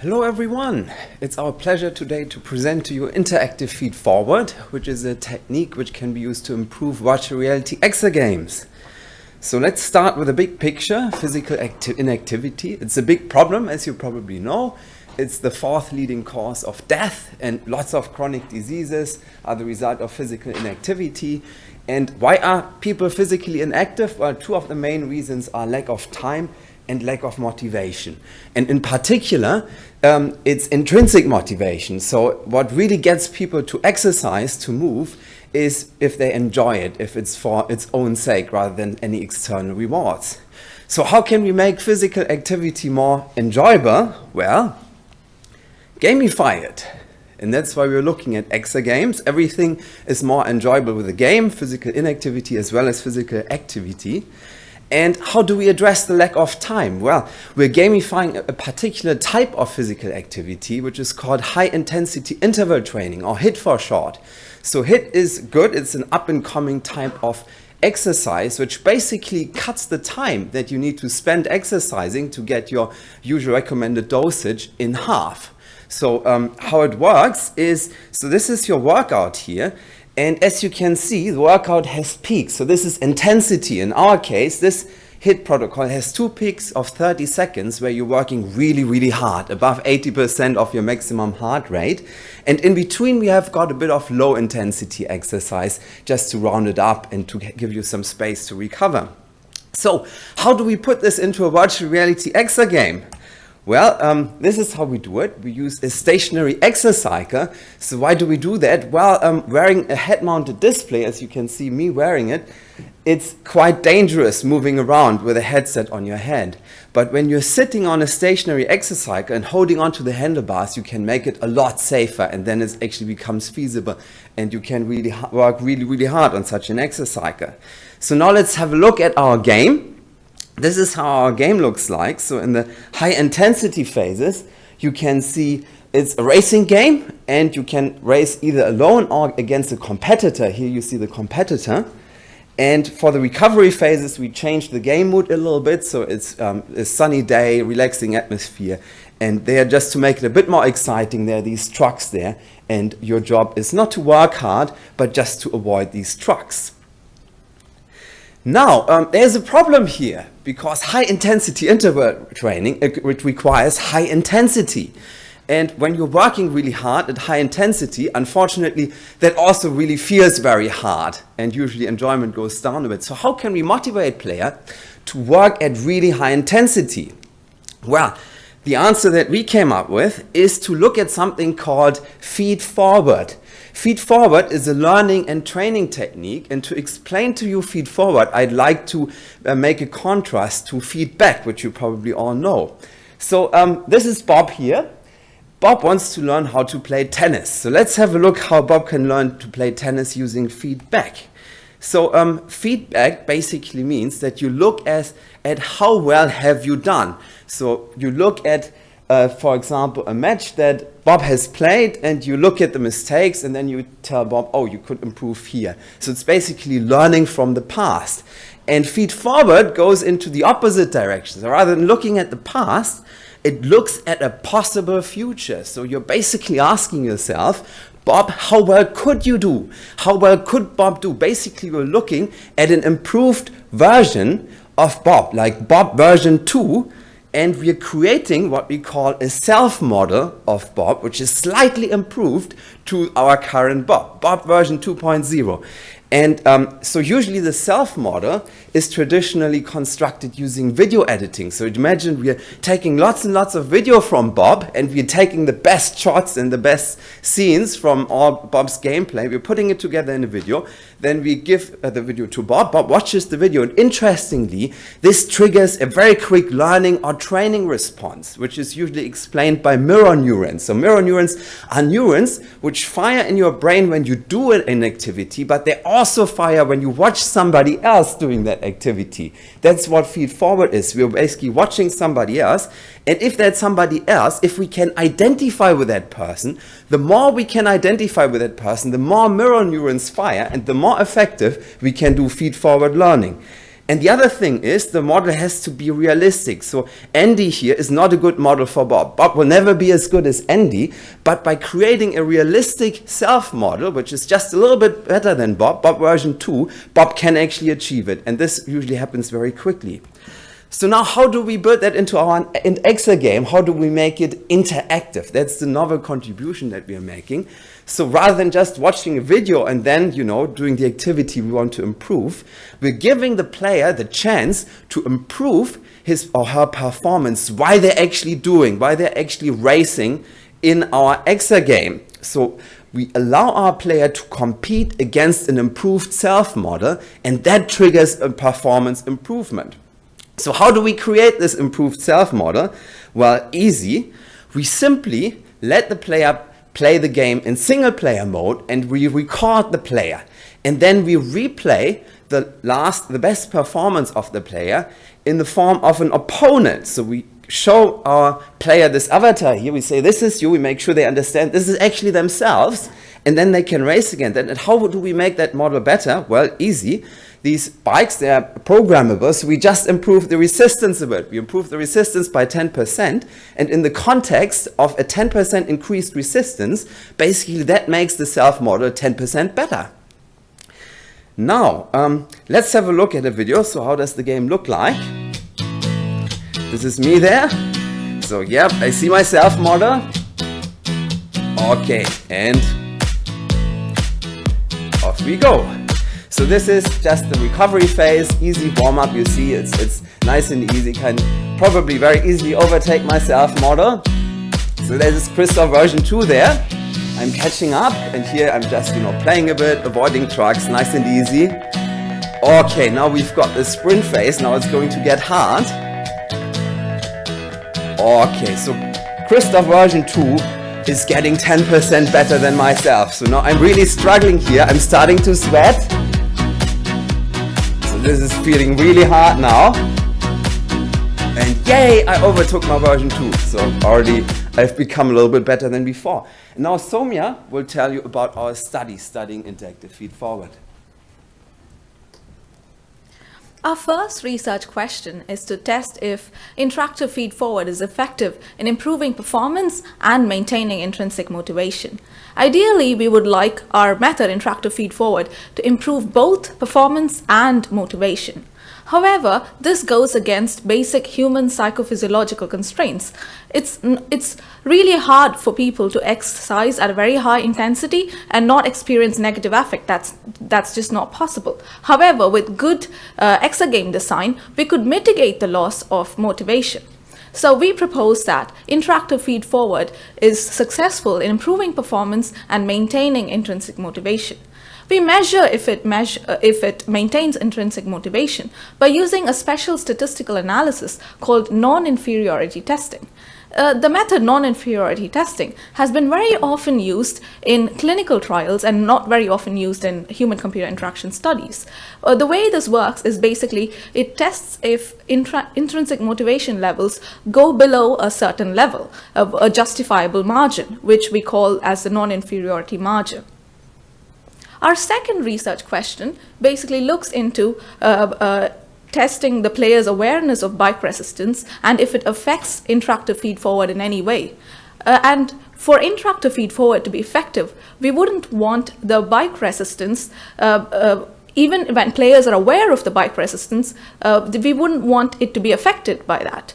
Hello everyone! It's our pleasure today to present to you interactive feedforward, which is a technique which can be used to improve virtual reality exergames. So let's start with a big picture, physical inactivity. It's a big problem, as you probably know. It's the fourth leading cause of death, and lots of chronic diseases are the result of physical inactivity. And why are people physically inactive? Well, two of the main reasons are lack of time and lack of motivation. And in particular, it's intrinsic motivation. So what really gets people to exercise, to move, is if they enjoy it, if it's for its own sake rather than any external rewards. So how can we make physical activity more enjoyable? Well, gamify it. And that's why we're looking at exergames. Everything is more enjoyable with a game, physical inactivity as well as physical activity. And how do we address the lack of time? Well, we're gamifying a particular type of physical activity, which is called high-intensity interval training, or HIIT for short. So HIIT is good. It's an up-and-coming type of exercise, which basically cuts the time that you need to spend exercising to get your usual recommended dosage in half. So how it works is, so this is your workout here. And as you can see, the workout has peaks. So this is intensity. In our case, this HIIT protocol has two peaks of 30 seconds where you're working really, really hard, above 80% of your maximum heart rate. And in between, we have got a bit of low intensity exercise just to round it up and to give you some space to recover. So how do we put this into a virtual reality exergame? Well, this is how we do it. We use a stationary exercycle. So why do we do that? Well, wearing a head-mounted display, as you can see me wearing it, it's quite dangerous moving around with a headset on your head. But when you're sitting on a stationary exercycle and holding onto the handlebars, you can make it a lot safer, and then it actually becomes feasible, and you can really work really, really hard on such an exercycle. So now let's have a look at our game. This is how our game looks like. So in the high intensity phases, you can see it's a racing game, and you can race either alone or against a competitor. Here you see the competitor. And for the recovery phases, we change the game mood a little bit. So it's a sunny day, relaxing atmosphere. And they are just to make it a bit more exciting. There are these trucks there. And your job is not to work hard, but just to avoid these trucks. Now, there's a problem here, because high-intensity interval training, it requires high intensity. And when you're working really hard at high intensity, unfortunately, that also really feels very hard, and usually enjoyment goes down a bit. So how can we motivate players to work at really high intensity? Well, the answer that we came up with is to look at something called feedforward. Feedforward is a learning and training technique, and to explain to you feedforward, I'd like to make a contrast to feedback, which you probably all know. So this is Bob here. Bob wants to learn how to play tennis. So let's have a look how Bob can learn to play tennis using feedback. So feedback basically means that you look at how well have you done. So you look at for example, a match that Bob has played, and you look at the mistakes, and then you tell Bob, oh, you could improve here. So it's basically learning from the past. And feedforward goes into the opposite direction. So rather than looking at the past, it looks at a possible future. So you're basically asking yourself, Bob, how well could you do? How well could Bob do? Basically, we're looking at an improved version of Bob, like Bob version 2, and we're creating what we call a self-model of Bob, which is slightly improved to our current Bob, Bob version 2.0. And so usually the self-model is traditionally constructed using video editing. So imagine we're taking lots and lots of video from Bob, and we're taking the best shots and the best scenes from all Bob's gameplay. We're putting it together in a video. Then we give the video to Bob. Bob watches the video. And interestingly, this triggers a very quick learning or training response, which is usually explained by mirror neurons. So mirror neurons are neurons which fire in your brain when you do an activity, but they also fire when you watch somebody else doing that activity. That's what feedforward is. We're basically watching somebody else, and if that somebody else, if we can identify with that person, the more we can identify with that person, the more mirror neurons fire, and the more effective we can do feedforward learning. And the other thing is the model has to be realistic. So Andy here is not a good model for Bob. Bob will never be as good as Andy, but by creating a realistic self model, which is just a little bit better than Bob, Bob version 2, Bob can actually achieve it. And this usually happens very quickly. So now how do we build that into our Exergame? How do we make it interactive? That's the novel contribution that we are making. So rather than just watching a video and then, doing the activity we want to improve, we're giving the player the chance to improve his or her performance while they're actually racing in our Exergame. So we allow our player to compete against an improved self model, and that triggers a performance improvement. So how do we create this improved self model? Well, easy. We simply let the player play the game in single player mode, and we record the player. And then we replay the best performance of the player in the form of an opponent. So we show our player this avatar here. We say, this is you. We make sure they understand this is actually themselves. And then they can race again. And how do we make that model better? Well, easy. These bikes, they are programmable, so we just improve the resistance a bit. We improve the resistance by 10%, and in the context of a 10% increased resistance, basically that makes the self-model 10% better. Now, let's have a look at a video. So how does the game look like? This is me there. So yep, I see my self-model. Okay, and off we go. So this is just the recovery phase, easy warm-up. You see it's nice and easy, can probably very easily overtake my self-model. So this is Christof version 2 there. I'm catching up, and here I'm just playing a bit, avoiding trucks, nice and easy. Okay, now we've got the sprint phase, now it's going to get hard. Okay, so Christof version 2 is getting 10% better than myself. So now I'm really struggling here, I'm starting to sweat. This is feeling really hard now. And yay, I overtook my version 2. So already I've become a little bit better than before. And now Soumya will tell you about our studying interactive feedforward. Our first research question is to test if interactive feedforward is effective in improving performance and maintaining intrinsic motivation. Ideally, we would like our method, interactive feedforward, to improve both performance and motivation. However, this goes against basic human psychophysiological constraints. It's really hard for people to exercise at a very high intensity and not experience negative affect. That's just not possible. However, with good exergame design, we could mitigate the loss of motivation. So we propose that interactive feedforward is successful in improving performance and maintaining intrinsic motivation. We measure if it maintains intrinsic motivation by using a special statistical analysis called non-inferiority testing. The method non-inferiority testing has been very often used in clinical trials and not very often used in human-computer interaction studies. The way this works is basically it tests if intrinsic motivation levels go below a certain level, a justifiable margin, which we call as the non-inferiority margin. Our second research question basically looks into testing the player's awareness of bike resistance and if it affects interactive feedforward in any way. And for interactive feedforward to be effective, we wouldn't want the bike resistance, even when players are aware of the bike resistance, we wouldn't want it to be affected by that.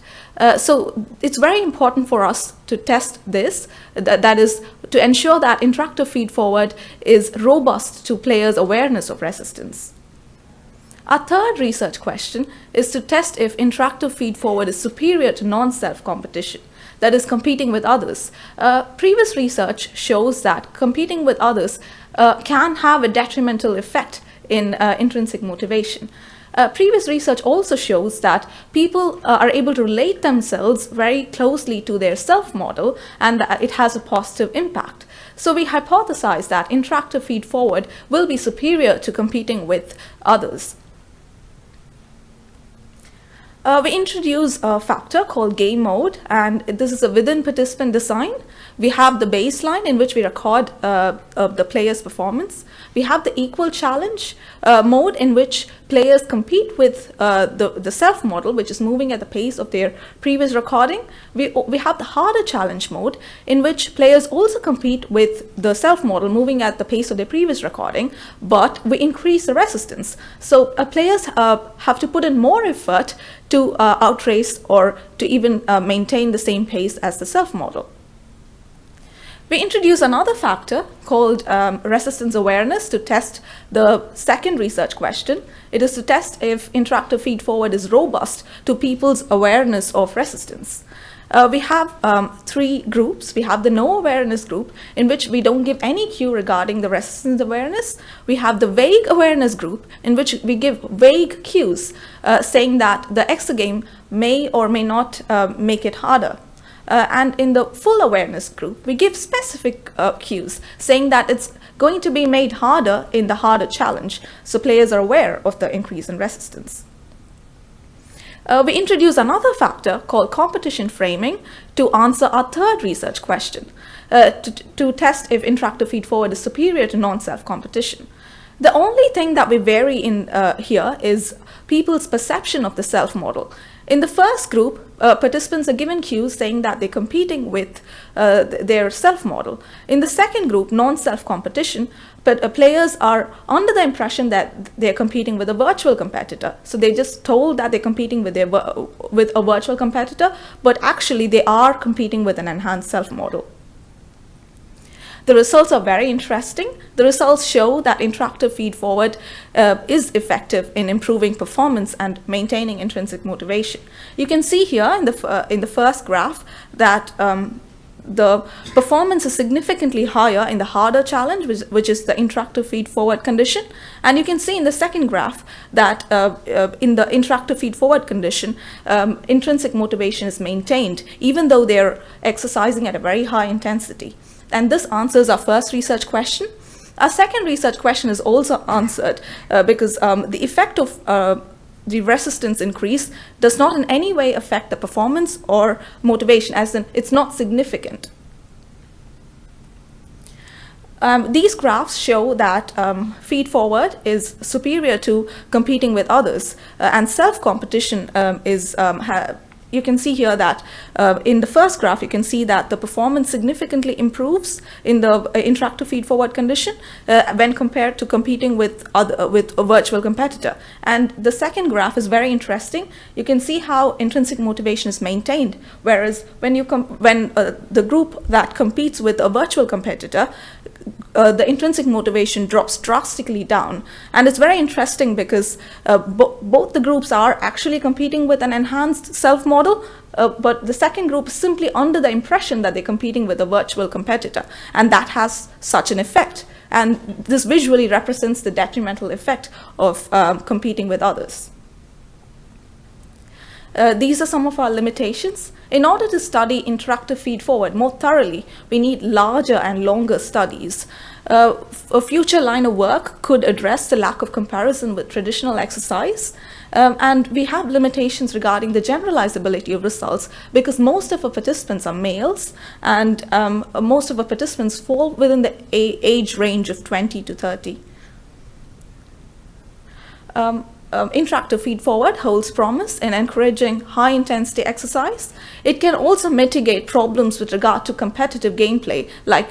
So it's very important for us to test this, that is, to ensure that interactive feedforward is robust to players' awareness of resistance. Our third research question is to test if interactive feedforward is superior to non-self competition, that is, competing with others. Previous research shows that competing with others can have a detrimental effect in intrinsic motivation. Previous research also shows that people are able to relate themselves very closely to their self-model and that it has a positive impact. So we hypothesize that interactive feedforward will be superior to competing with others. We introduce a factor called game mode, and this is a within participant design. We have the baseline in which we record the player's performance. We have the equal challenge mode in which players compete with the self model, which is moving at the pace of their previous recording. We have the harder challenge mode in which players also compete with the self model moving at the pace of their previous recording, but we increase the resistance. So players have to put in more effort to outrace or to even maintain the same pace as the self model. We introduce another factor called resistance awareness to test the second research question. It is to test if interactive feedforward is robust to people's awareness of resistance. We have three groups. We have the no awareness group, in which we don't give any cue regarding the resistance awareness. We have the vague awareness group, in which we give vague cues, saying that the exergame may or may not make it harder. And in the full awareness group, we give specific cues, saying that it's going to be made harder in the harder challenge, so players are aware of the increase in resistance. We introduce another factor called competition framing to answer our third research question, to test if interactive feedforward is superior to non-self competition. The only thing that we vary in here is people's perception of the self model. In the first group, participants are given cues saying that they're competing with their self model. In the second group, non-self competition, but players are under the impression that they're competing with a virtual competitor. So they're just told that they're competing with a virtual competitor, but actually they are competing with an enhanced self model. The results are very interesting. The results show that interactive feedforward is effective in improving performance and maintaining intrinsic motivation. You can see here in the first graph that the performance is significantly higher in the harder challenge, which is the interactive feedforward condition. And you can see in the second graph that in the interactive feedforward condition, intrinsic motivation is maintained, even though they're exercising at a very high intensity. And this answers our first research question. Our second research question is also answered because the effect of the resistance increase does not in any way affect the performance or motivation, as in it's not significant. These graphs show that feedforward is superior to competing with others, and self-competition is you can see here that in the first graph, you can see that the performance significantly improves in the interactive feedforward condition when compared to competing with a virtual competitor. And the second graph is very interesting. You can see how intrinsic motivation is maintained, whereas when the group that competes with a virtual competitor, the intrinsic motivation drops drastically down. And it's very interesting because both the groups are actually competing with an enhanced self model, but the second group is simply under the impression that they're competing with a virtual competitor, and that has such an effect. And this visually represents the detrimental effect of competing with others. These are some of our limitations. In order to study interactive feedforward more thoroughly, we need larger and longer studies. A future line of work could address the lack of comparison with traditional exercise, and we have limitations regarding the generalizability of results because most of our participants are males, and most of our participants fall within the age range of 20 to 30. Interactive feedforward holds promise in encouraging high-intensity exercise. It can also mitigate problems with regard to competitive gameplay, like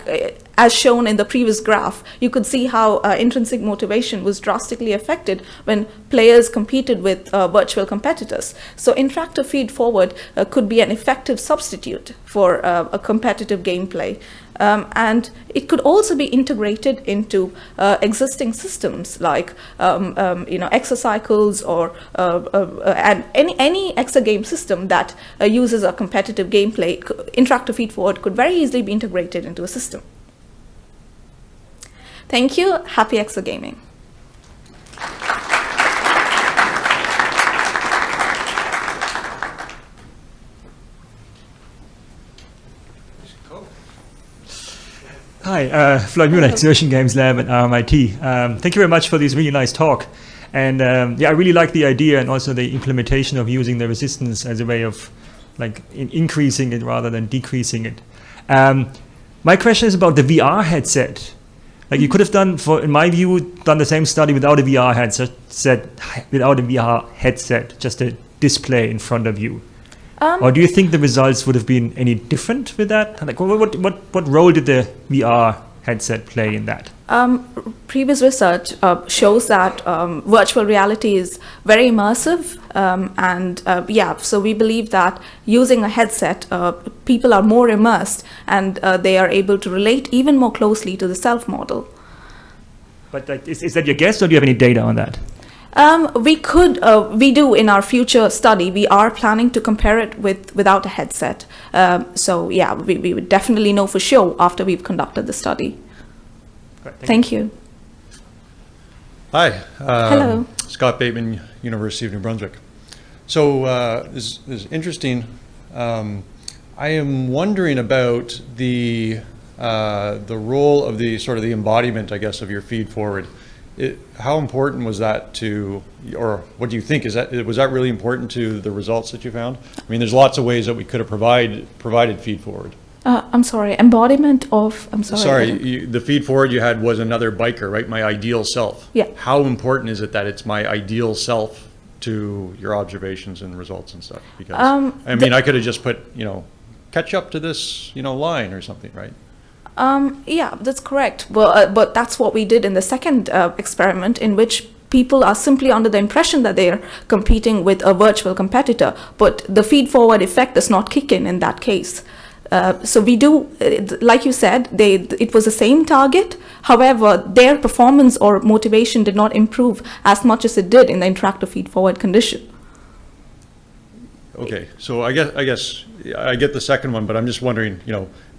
as shown in the previous graph. You could see how intrinsic motivation was drastically affected when players competed with virtual competitors. So interactive feedforward could be an effective substitute for a competitive gameplay. And it could also be integrated into existing systems like exercycles or and any exergame system that uses a competitive gameplay. Interactive feedforward could very easily be integrated into a system. Thank you. Happy exergaming. Hi, Floyd Mueller, Exergames Lab at RMIT. Thank you very much for this really nice talk. And yeah, I really like the idea and also the implementation of using the resistance as a way of like increasing it rather than decreasing it. My question is about the VR headset. Like you could have done, in my view, done the same study without a VR headset, just a display in front of you. Or do you think the results would have been any different with that? Like, what role did the VR headset play in that? Previous research shows that virtual reality is very immersive, so we believe that using a headset, people are more immersed and they are able to relate even more closely to the self model. But like, is that your guess, or do you have any data on that? We do in our future study. We are planning to compare it without a headset. We would definitely know for sure after we've conducted the study. Thank you. Hi. Hello. Scott Bateman, University of New Brunswick. So this is interesting. I am wondering about the role of the sort of the embodiment, I guess, of your feed forward. How important was that to, or what do you think, was that really important to the results that you found? I mean, there's lots of ways that we could have provided feed forward. I'm sorry, embodiment of, I'm sorry. Sorry, the feed forward you had was another biker, right? My ideal self. Yeah. How important is it that it's my ideal self to your observations and results and stuff? Because, I mean, I could have just put, catch up to this, line or something, right? Yeah, that's correct. Well, but that's what we did in the second experiment, in which people are simply under the impression that they're competing with a virtual competitor, but the feed-forward effect does not kick in that case. So we do, like you said, it was the same target. However, their performance or motivation did not improve as much as it did in the interactive feed-forward condition. Okay, so I guess I get the second one, but I'm just wondering,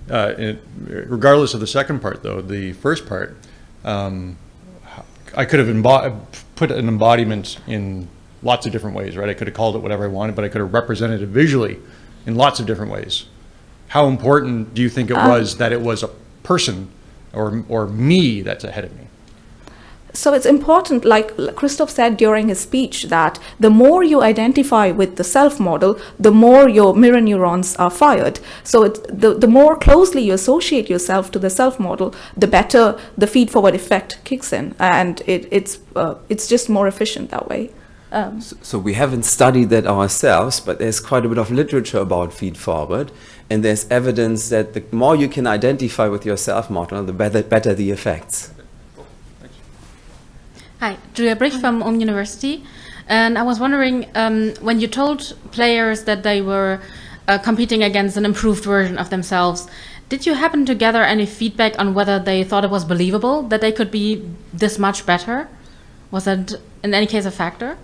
regardless of the second part, though, the first part, I could have put an embodiment in lots of different ways, right? I could have called it whatever I wanted, but I could have represented it visually in lots of different ways. How important do you think it was that it was a person or me that's ahead of me? So it's important, like Christof said during his speech, that the more you identify with the self model, the more your mirror neurons are fired. So the more closely you associate yourself to the self model, the better the feed forward effect kicks in, and it's just more efficient that way. So we haven't studied that ourselves, but there's quite a bit of literature about feed forward, and there's evidence that the more you can identify with your self model, the better the effects. Hi, Jude from University, and I was wondering, when you told players that they were competing against an improved version of themselves, did you happen to gather any feedback on whether they thought it was believable that they could be this much better? Was that in any case a factor?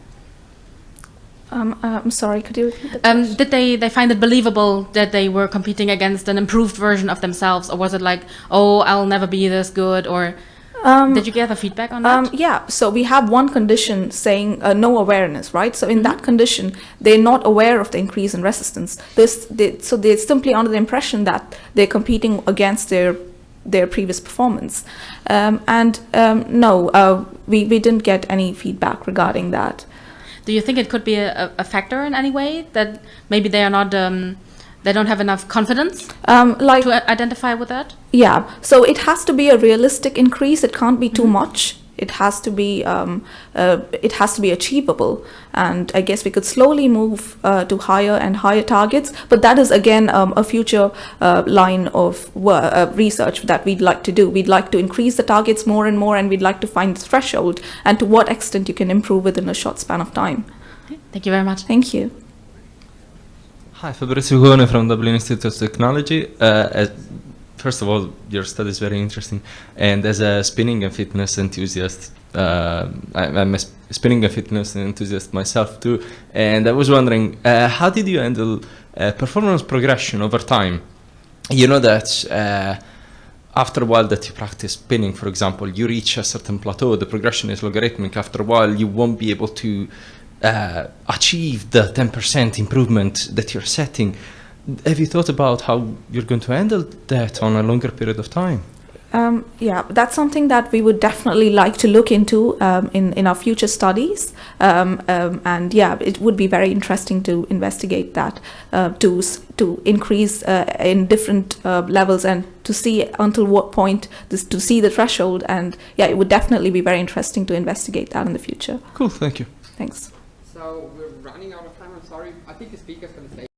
I'm sorry, could you repeat the question? Did they find it believable that they were competing against an improved version of themselves, or was it like, oh, I'll never be this good, or did you gather feedback on that? Yeah, so we have one condition saying no awareness, right? So in that condition, they're not aware of the increase in resistance. So they're simply under the impression that they're competing against their previous performance. No, we didn't get any feedback regarding that. Do you think it could be a factor in any way, that maybe they are not, they don't have enough confidence to identify with that? Yeah, so it has to be a realistic increase. It can't be too much. It has to be achievable, and I guess we could slowly move to higher and higher targets. But that is again a future line of research that we'd like to do. We'd like to increase the targets more and more, and we'd like to find the threshold and to what extent you can improve within a short span of time. Okay. Thank you very much. Thank you. Hi, Fabrizio Gone from Dublin Institute of Technology. First of all, your study is very interesting, and as a spinning and fitness enthusiast, I'm a spinning and fitness enthusiast myself too, and I was wondering, how did you handle performance progression over time? You know that after a while that you practice spinning, for example, you reach a certain plateau, the progression is logarithmic. After a while, you won't be able to achieve the 10% improvement that you're setting. Have you thought about how you're going to handle that on a longer period of time? Yeah, that's something that we would definitely like to look into in our future studies. And yeah, it would be very interesting to investigate that to increase in different levels and to see until what point to see the threshold. And yeah, it would definitely be very interesting to investigate that in the future. Cool, thank you. Thanks. So we're running out of time. I'm sorry. I think the speaker's going to say.